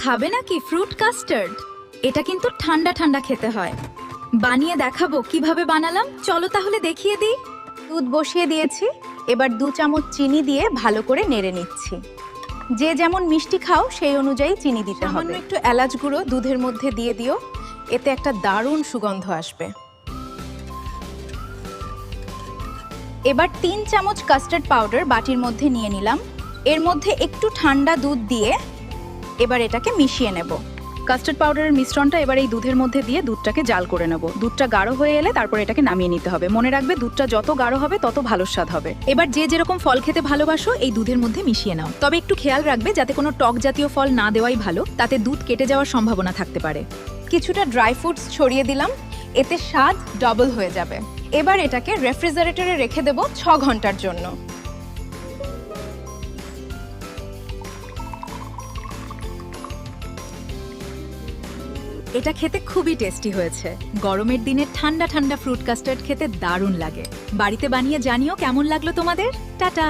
খাবে নাকি fruit custard? এটা কিন্তু ঠান্ডা ঠান্ডা খেতে হয়। বানিয়ে দেখাবো কিভাবে বানালাম, চলো তাহলে দেখিয়ে দিই। দুধ বসিয়ে দিয়েছি, এবার 2 চামচ চিনি দিয়ে ভালো করে নেড়ে নিচ্ছি। যে যেমন মিষ্টি খাও সেই অনুযায়ী চিনি দিতে সামান্য হবে। একটু এলাচ গুঁড়ো দুধের মধ্যে দিয়ে দিও, এতে একটা দারুণ সুগন্ধ আসবে। এবার 3 চামচ কাস্টার্ড পাউডার বাটির মধ্যে নিয়ে নিলাম। এর মধ্যে একটু ঠান্ডা দুধ দিয়ে এবার এটাকে মিশিয়ে নেব। কাস্টার্ড পাউডারের মিশ্রণটা এবার এই দুধের মধ্যে দিয়ে দুধটাকে জাল করে নেব। দুধটা গাঢ় হয়ে এলে তারপর এটাকে নামিয়ে নিতে হবে। মনে রাখবে দুধটা যত গাঢ় হবে তত ভালো স্বাদ হবে। এবার যে যেরকম ফল খেতে ভালোবাসো এই দুধের মধ্যে মিশিয়ে নাও, তবে একটু খেয়াল রাখবে যাতে কোনো টক জাতীয় ফল না দেওয়াই ভালো, তাতে দুধ কেটে যাওয়ার সম্ভাবনা থাকতে পারে। কিছুটা ড্রাই ফ্রুটস ছড়িয়ে দিলাম, এতে স্বাদ ডাবল হয়ে যাবে। এবার এটাকে রেফ্রিজারেটরে রেখে দেব 6 ঘন্টার জন্য। এটা খেতে খুবই টেস্টি হয়েছে। গরমের দিনে ঠান্ডা ঠান্ডা ফ্রুট কাস্টার্ড খেতে দারুণ লাগে। বাড়িতে বানিয়ে জানিও কেমন লাগলো তোমাদের। টাটা।